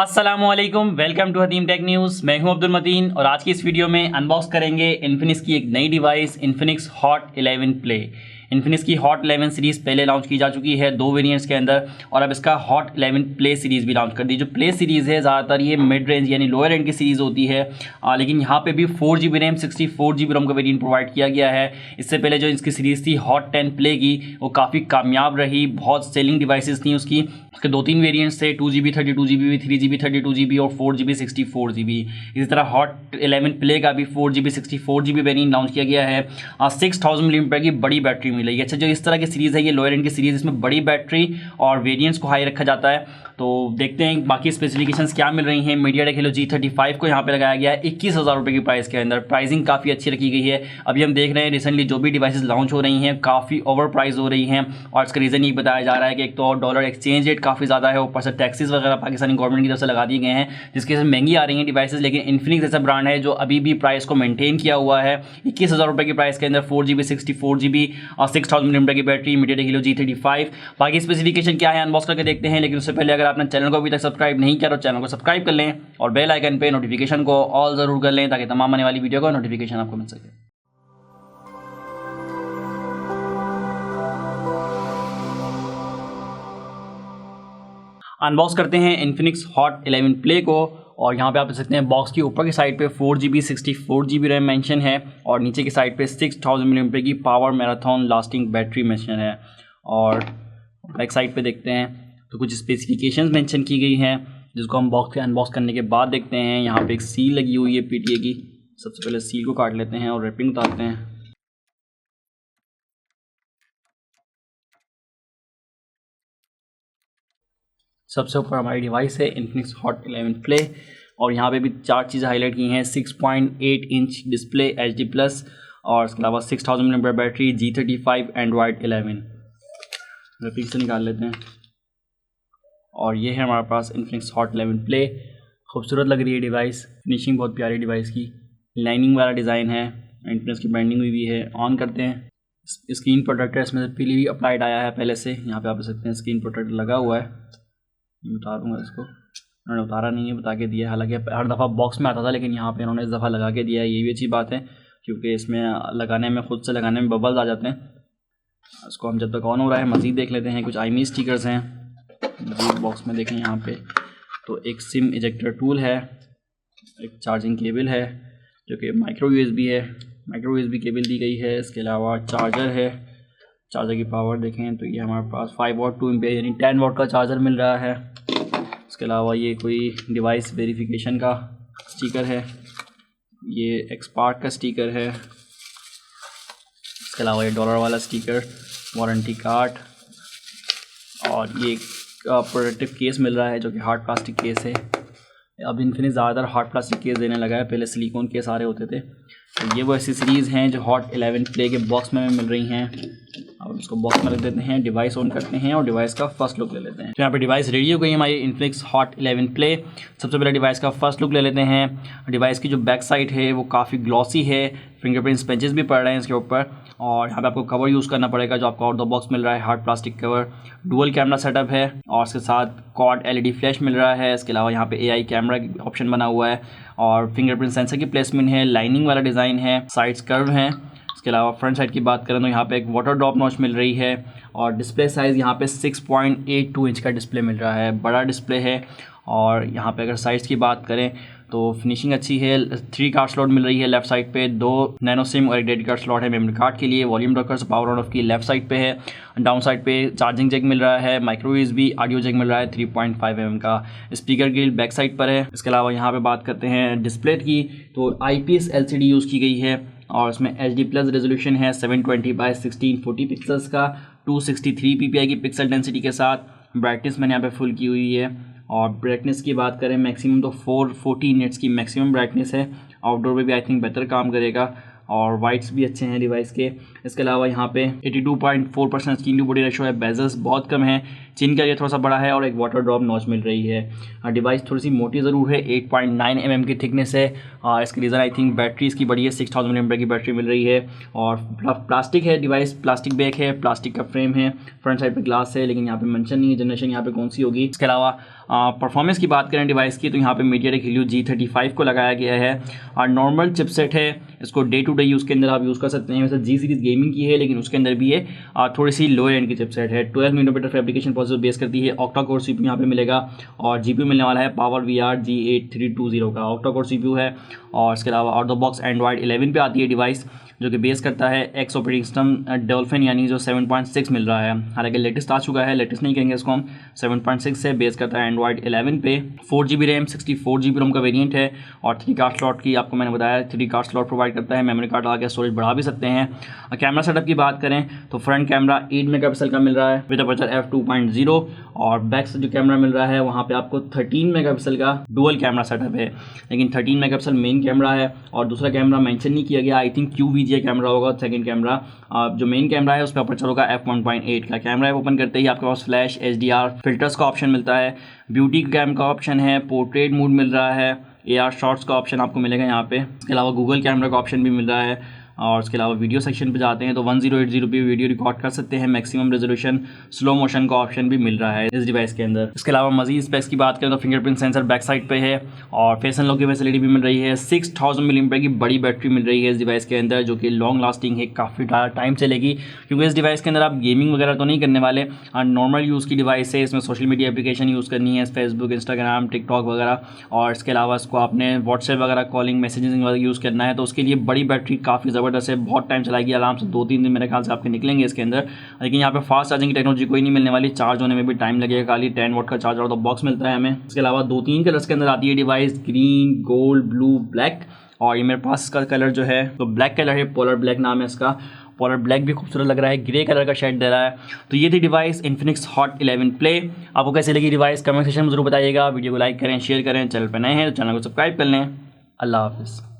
अस्सलामुअलैकुम, welcome to Hatim tech news. मैं हूं अब्दुल मतीन और आज की इस वीडियो में अनबॉक्स करेंगे इन्फिनिक्स की एक नई device Infinix hot 11 play. Infinix की हॉट 11 सीरीज़ पहले लॉन्च की जा चुकी है 2 वेरिएंट्स के अंदर, और अब इसका हॉट 11 प्ले सीरीज़ भी लॉन्च कर दी। जो प्ले सीरीज़ है ज़्यादातर ये मिड रेंज यानी लोअर एंड की सीरीज़ होती है, लेकिन यहाँ पे भी 4GB रैम 64GB रोम का वेरिएंट प्रोवाइड किया गया है। इससे पहले जो इसकी सीरीज़ थी हॉट 10 प्ले की, वो काफ़ी कामयाब रही, बहुत सेलिंग डिवाइसेस थी उसकी। उसके 2-3 वेरिएंट्स थे, 2GB 32GB, 3GB 32GB और 4GB 64GB। इसी तरह हॉट 11 प्ले का भी 4GB 64GB वेरिएंट लॉन्च किया गया है। 6000 mAh की बड़ी बैटरी मिलेगी। अच्छा, जो इस तरह की सीरीज़ है ये लोअर एंड की सीरीज़, इसमें बड़ी बैटरी और वेरिएंट्स को हाई रखा जाता है। तो देखते हैं बाकी स्पेसिफिकेशंस क्या मिल रही हैं। मीडियाटेक हेलो G35 को यहाँ पे लगाया गया है 21,000 रुपये की प्राइस के अंदर। प्राइसिंग काफ़ी अच्छी रखी गई है। अभी हम देख रहे हैं रिसेंटली जो भी डिवाइसेस लॉन्च हो रही हैं काफ़ी ओवर प्राइस हो रही हैं, और इसका रीज़न ये बताया जा रहा है कि एक तो डॉलर एक्सचेंज रेट काफ़ी ज़्यादा है, ऊपर से टैक्सेस वगैरह पाकिस्तानी गवर्नमेंट की तरफ से लगा दिए गए हैं, जिसकी वजह से महंगी आ रही हैं डिवाइसेस। लेकिन इन्फिनिक्स ऐसा ब्रांड है जो अभी भी प्राइस को मेंटेन किया हुआ है 21,000 रुपये की प्राइस के अंदर। 4GB 64GB और 6000 mAh की बैटरी, मीडियाटेक हेलो G35। बाकी स्पेसिफिकेशन क्या है अनबॉक्स करके देखते हैं, लेकिन उससे पहले अगर आपने चैनल को अभी तक सब्सक्राइब नहीं किया तो चैनल को सब्सक्राइब कर लें और बेल आइकन पे नोटिफिकेशन को ऑल ज़रूर कर लें ताकि तमाम आने वाली वीडियो का नोटिफिकेशन आपको मिल सके। अनबॉक्स करते हैं इन्फिनिक्स हॉट 11 प्ले को, और यहाँ पे आप देख सकते हैं बॉक्स की ऊपर की साइड पे 4GB 64GB रैम मेंशन है, और नीचे की साइड पे 6000 mAh की power marathon lasting battery mention है। और बैक साइड पे देखते हैं तो कुछ स्पेसिफिकेशंस मेंशन की गई हैं, जिसको हम अनबॉक्स करने के बाद देखते हैं। यहाँ पे एक सील लगी हुई है PTA की। सबसे पहले सील को काट लेते हैं और रैपिंग उतारते हैं। सबसे ऊपर हमारी डिवाइस है इन्फिनिक्स हॉट 11 प्ले, और यहाँ पे भी 4 चीज़ें हाईलाइट की हैं। 6.8 इंच डिस्प्ले HD+, और इसके अलावा 6000 mAh battery, G35 Android 11। Wrapping से निकाल लेते हैं, और ये है हमारे पास इन्फिनिक्स हॉट 11 प्ले। खूबसूरत लग रही है डिवाइस, फिनिशिंग बहुत प्यारी डिवाइस की, लाइनिंग वाला डिज़ाइन है, इन्फिनिक्स की ब्रांडिंग हुई भी है। ऑन करते हैं। स्क्रीन प्रोटेक्टर इसमें से पीली भी अप्लाइड आया है पहले से। यहाँ पे आप देख सकते हैं स्क्रीन प्रोटेक्टर लगा हुआ है। मैं बता दूँगा इसको, उन्होंने उतारा नहीं है, बता के दिया है। हालांकि हर दफ़ा बॉक्स में आता था, लेकिन यहाँ पे इन्होंने इस दफ़ा लगा के दिया है। ये भी अच्छी बात है, क्योंकि इसमें लगाने में खुद से लगाने में बबल्स आ जाते हैं। इसको हम जब तक ऑन हो रहा है मज़ीद देख लेते हैं। कुछ IMEI स्टिकर्स हैं मज़ीद बॉक्स में, देखें यहाँ पे तो एक सिम इजेक्टर टूल है, एक चार्जिंग केबल है जो कि माइक्रो USB केबल दी गई है। इसके अलावा चार्जर है, चार्जर की पावर देखें तो ये हमारे पास 5 वाट 2 एम्पियर यानी 10 वाट का चार्जर मिल रहा है। इसके अलावा ये कोई डिवाइस वेरिफिकेशन का स्टिकर है, ये एक्सपार्ट का स्टिकर है। इसके अलावा ये डॉलर वाला स्टिकर, वारंटी कार्ड, और ये प्रोटेक्टिव केस मिल रहा है जो कि हार्ड प्लास्टिक केस है। अब इन्फिनिक्स ज़्यादातर हार्ड प्लास्टिक केस देने लगा है, पहले सिलिकॉन केस आ रहे होते थे। तो ये वो एसेसरीज़ हैं जो हॉट 11 प्ले के बॉक्स में मिल रही हैं। अब इसको बॉक्स में रख देते हैं, डिवाइस ऑन करते हैं और डिवाइस का फर्स्ट लुक ले लेते हैं। तो यहाँ पे डिवाइस रेडी हो गई है हमारी इन्फिनिक्स हॉट 11 प्ले। सबसे पहले डिवाइस का फर्स्ट लुक ले लेते हैं। डिवाइस की जो बैक साइड है वो काफ़ी ग्लॉसी है, फिंगरप्रिंट पैचेस भी पड़ रहे हैं इसके ऊपर, और यहाँ पे आपको कवर यूज़ करना पड़ेगा जो आपको आउट द बॉक्स मिल रहा है, hard plastic cover. Dual camera setup है, और इसके साथ क्वाड LED फ्लैश मिल रहा है। इसके अलावा यहाँ पे AI कैमरा ऑप्शन बना हुआ है, और फिंगरप्रिंट सेंसर की प्लेसमेंट है, लाइनिंग वाला डिज़ाइन है, साइड्स कर्व हैं। इसके अलावा फ्रंट साइड की बात करें तो यहाँ पे एक वाटर ड्रॉप नॉच मिल रही है, और डिस्प्ले साइज़ यहाँ पे 6.82 इंच का डिस्प्ले मिल रहा है, बड़ा डिस्प्ले है। और यहाँ पे अगर साइज़ की बात करें तो फिनिशिंग अच्छी है। 3 कार्ड स्लॉट मिल रही है लेफ्ट साइड पे, 2 नैनो सिम और एक डेडिकेटेड कार्ड स्लॉट है मेमोरी कार्ड के लिए। Volume dockers power on off की लेफ्ट साइड पे है। डाउन साइड पे चार्जिंग जैक मिल रहा है, माइक्रो USB ऑडियो जैक मिल रहा है 3.5 mm का। स्पीकर ग्रिल बैक साइड पर है। इसके अलावा यहाँ पे बात करते हैं डिस्प्ले की, तो IPS LCD यूज़ की गई है, और इसमें HD+ रेजोल्यूशन है 720x1640 पिक्सल्स का, 263 ppi की पिक्सल डेंसिटी के साथ। ब्राइटनेस मैंने यहाँ पे फुल की हुई है, और ब्राइटनेस की बात करें मैक्सिमम तो 440 निट्स की मैक्सिमम ब्राइटनेस है। आउटडोर में भी आई थिंक बेहतर काम करेगा, और वाइट्स भी अच्छे हैं डिवाइस के। इसके अलावा यहाँ पे 82.4% स्क्रीन टू बॉडी रेशो है, बेजल्स बहुत कम है, चिन का ये थोड़ा सा बड़ा है, और एक वाटर ड्रॉप नॉच मिल रही है। डिवाइस थोड़ी सी मोटी ज़रूर है, 8.9 mm की थिकनेस है। इसकी रीज़न आई थिंक बैटरी इसकी बड़ी है, 6000 mAh की बैटरी मिल रही है, और प्लास्टिक है डिवाइस, प्लास्टिक बैक है, प्लास्टिक का फ्रेम है, फ्रंट साइड पे ग्लास है, लेकिन यहाँ पे मेंशन नहीं है जनरेशन यहाँ पे कौन सी होगी। इसके अलावा परफॉर्मेंस की बात करें डिवाइस की तो यहाँ पे MediaTek Helio G35 को लगाया गया है और नॉर्मल चिपसेट है। इसको डे टू डे यूज़ के अंदर आप यूज़ कर सकते हैं। वैसे G सीरीज़ गेमिंग की है लेकिन उसके अंदर भी ये थोड़ी सी लोअर एंड की चिपसेट है। 12 नैनोमीटर फैब्रिकेशन प्रोसेसर बेस करती है। ऑक्टा कोर CPU यहाँ पे मिलेगा और GPU मिलने वाला है पावर VR G8320 का ऑक्टा कोर CPU है। और इसके अलावा आउट द बॉक्स Android 11 पे आती है डिवाइस जो कि बेस करता है एक्स ऑपरेटिंग सिस्टम डॉल्फिन यानी जो 7.6 मिल रहा है। हालांकि लेटेस्ट आ चुका है, लेटेस्ट नहीं कहेंगे इसको हम, 7.6 से बेस करता है Android 11 पे। 4GB रैम 64GB रोम का वेरिएंट है और 3 कार्ड स्लॉट की आपको मैंने बताया 3 कार्ड स्लॉट प्रोवाइड करता है। मेमोरी कार्ड आगे स्टोरेज बढ़ा भी सकते हैं। कैमरा सेटअप की बात करें तो फ्रंट कैमरा 8 मेगापिक्सल का मिल रहा है विद अपर्चर f2.0 और बैक से जो कैमरा मिल रहा है वहाँ पे आपको 13 मेगापिक्सल का डुअल कैमरा सेटअप है। लेकिन 13 मेगापिक्सल मेन कैमरा है और दूसरा कैमरा मेंशन नहीं किया गया। आई थिंक QVGA कैमरा होगा सेकंड कैमरा। जो मेन कैमरा है उस पर अपर्चर होगा f1.8 का। कैमरा ओपन करते ही आपके पास फ्लैश HDR फिल्टर्स का ऑप्शन मिलता है, ब्यूटी कैम का ऑप्शन है, पोर्ट्रेट मोड मिल रहा है, AR शॉट्स का ऑप्शन आपको मिलेगा यहाँ पे। इसके अलावा गूगल कैमरा का ऑप्शन भी मिल रहा है। और उसके अलावा वीडियो सेक्शन पे जाते हैं तो 1080p वीडियो रिकॉर्ड कर सकते हैं। मैक्सिमम रेजोल्यूशन स्लो मोशन का ऑप्शन भी मिल रहा है इस डिवाइस के अंदर। इसके अलावा मजीद स्पेक्स की बात करें तो फिंगरप्रिंट सेंसर बैक साइड पे है और फेस अनलॉक की फैसिलिटी भी मिल रही है। 6000 mAh की बड़ी बैटरी मिल रही है इस डिवाइस के अंदर जो कि लॉन्ग लास्टिंग है, काफ़ी टाइम चलेगी क्योंकि इस डिवाइस के अंदर आप गेमिंग वगैरह तो नहीं करने वाले, नॉर्मल यूज़ की डिवाइस है। इसमें सोशल मीडिया एप्लीकेशन यूज़ करनी है, फेसबुक, इंस्टाग्राम, टिकटॉक वगैरह, और इसके अलावा इसको आपने व्हाट्सएप वगैरह कॉलिंग मैसेजिंग वगैरह यूज़ करना है तो उसके लिए बड़ी बैटरी काफ़ी ज़बरदस्त है, बहुत टाइम चलाएगी, आराम से 2-3 दिन मेरे ख्याल से आपके निकलेंगे इसके अंदर। लेकिन यहाँ पे फास्ट चार्जिंग की टेक्नोलॉजी कोई नहीं मिलने वाली, चार्ज होने में भी टाइम लगेगा। खाली 10 वाट का चार्जर तो बॉक्स मिलता है हमें। इसके अलावा 2-3 कलर्स के अंदर आती है device, green, gold, blue, black. और ये मेरे पास इसका कलर जो है तो ब्लैक कलर है, पोलर ब्लैक नाम है इसका। पोलर ब्लैक भी खूबसूरत लग रहा है, ग्रे कलर का शेड दे रहा है। तो ये थी डिवाइस Infinix HOT 11 प्ले। आपको कैसे लगी डिवाइस कमेंट सेक्शन में जरूर बताइएगा। वीडियो को लाइक करें, शेयर करें, चैनल पर नए हैं तो चैनल को सब्सक्राइब कर लें। अल्लाह हाफिज़।